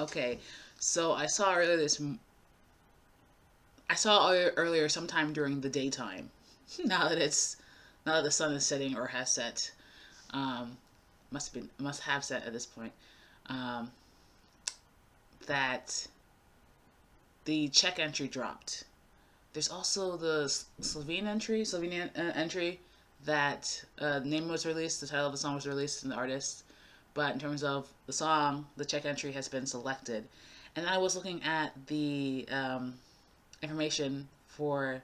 Okay, so I saw earlier sometime during the daytime. Now that the sun is setting or has set, um, must have set at this point. Um, that the Czech entry dropped. There's also the Slovenian entry that the name was released, the title of the song was released, and the artist. But in terms of the song, the Czech entry has been selected. And I was looking at the information for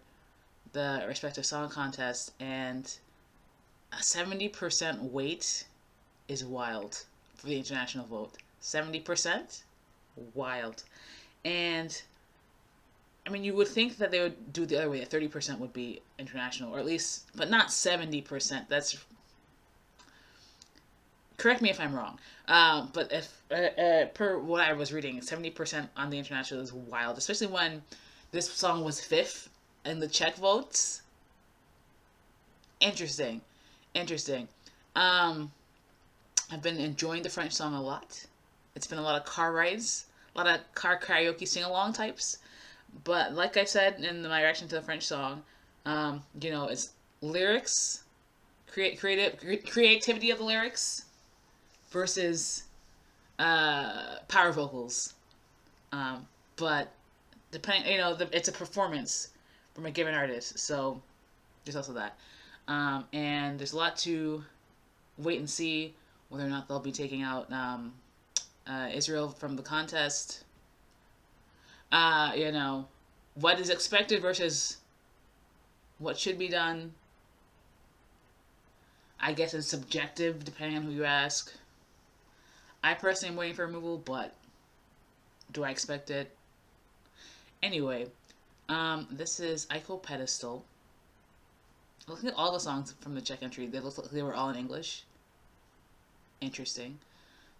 the respective song contest, and a 70% weight is wild for the international vote. 70%? Wild. And I mean, you would think that they would do the other way. 30% would be international, or at least, but not 70%. That's, correct me if I'm wrong. But if per what I was reading, 70% on the international is wild, especially when this song was fifth in the Czech votes. Interesting, interesting. Um, I've been enjoying the French song a lot. It's been a lot of car rides, a lot of car karaoke sing along types. But like I said in my reaction to the French song, it's lyrics, creativity of the lyrics versus power vocals. But depending, it's a performance from a given artist, so there's also that. And there's a lot to wait and see whether or not they'll be taking out Israel from the contest. What is expected versus what should be done. I guess it's subjective depending on who you ask. I personally am waiting for removal, but do I expect it? Anyway, this is Aiko Pedestal. Looking at all the songs from the Czech entry, they look like they were all in English. Interesting.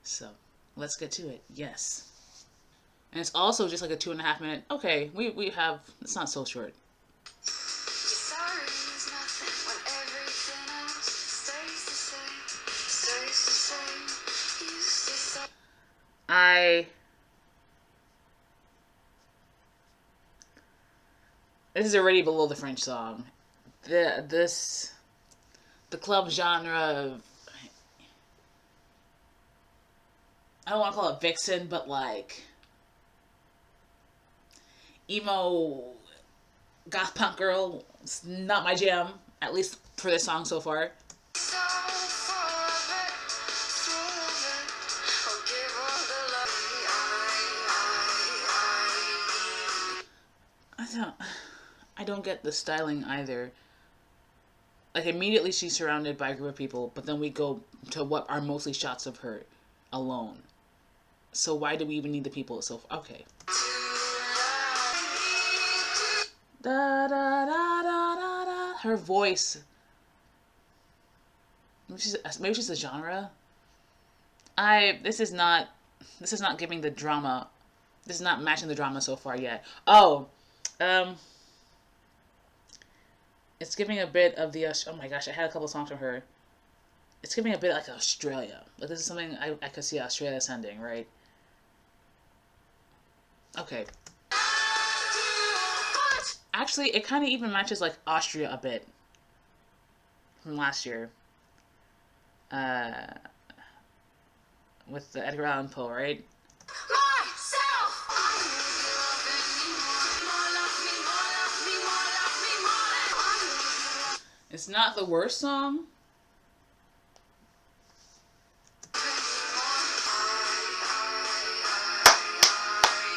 So, let's get to it. Yes. And it's also just like a 2.5 minute. Okay, we have. It's not so short. This is already below the French song. The club genre. I don't want to call it vixen, but like emo goth punk girl. It's not my jam, at least for this song so far. I don't get the styling either. Like immediately she's surrounded by a group of people, but then we go to what are mostly shots of her alone. So why do we even need the people? So okay. Da, da, da, da, da, da. Her voice. Maybe she's a genre. This is not giving the drama. This is not matching the drama so far yet. Oh, it's giving a bit of the. Oh my gosh, I had a couple songs from her. It's giving a bit like Australia. Like this is something I could see Australia sending, right? Okay. Actually, it kind of even matches like Austria a bit from last year. Uh, with the Edgar Allan Poe, right? It's not the worst song.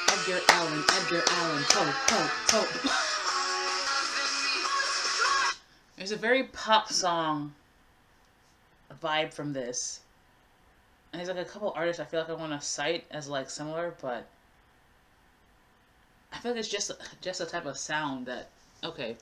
Edgar Allan Poe. There's a very pop song vibe from this. And there's like a couple artists I feel like I want to cite as like similar, but I feel like it's just a type of sound that okay.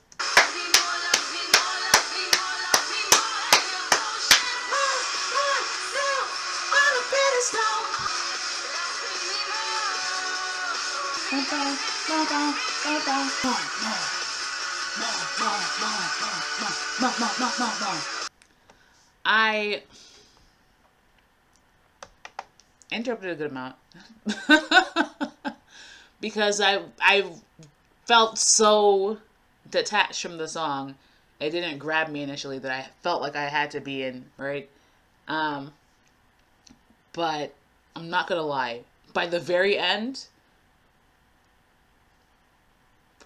I interrupted a good amount. Because I felt so detached from the song. It didn't grab me initially that I felt like I had to be in, right? Um, but I'm not gonna lie. By the very end,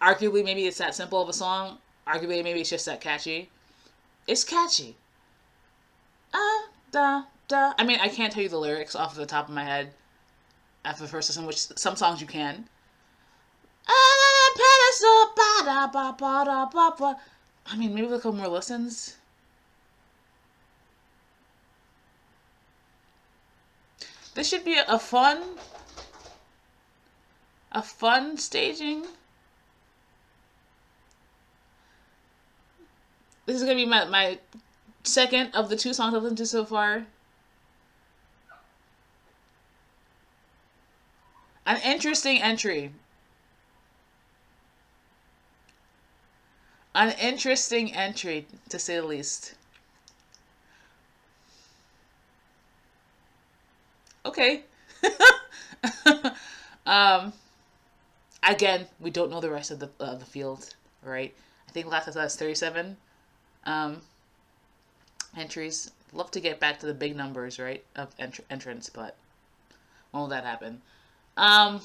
arguably maybe it's that simple of a song. Arguably maybe it's just that catchy. It's catchy. Ah, da, da. I mean, I can't tell you the lyrics off of the top of my head after the first listen, which some songs you can. Pedestal, ba ba ba da ba ba. I mean, maybe a couple more listens. This should be a fun staging. This is gonna be my second of the two songs I've listened to so far. An interesting entry. An interesting entry, to say the least. Okay. um, again, we don't know the rest of the field, right? I think last I saw is 37 um, entries. Love to get back to the big numbers, right, of entrance, but when will that happen? Um,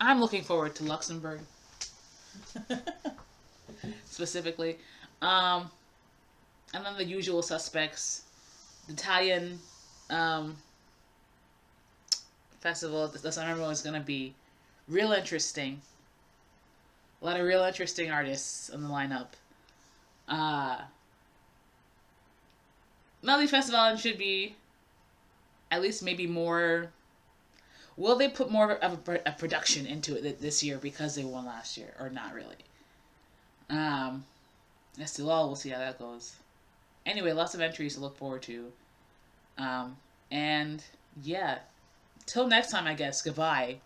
I'm looking forward to Luxembourg specifically. Um, and then the usual suspects, the Italian um, festival. The summer one is gonna be real interesting. A lot of real interesting artists on the lineup. Uh, Melody Festival should be at least maybe more. Will they put more of a production into it this year because they won last year, or not really? Um, that's still all. We'll see how that goes. Anyway, lots of entries to look forward to. Um, and yeah, till next time, I guess. Goodbye.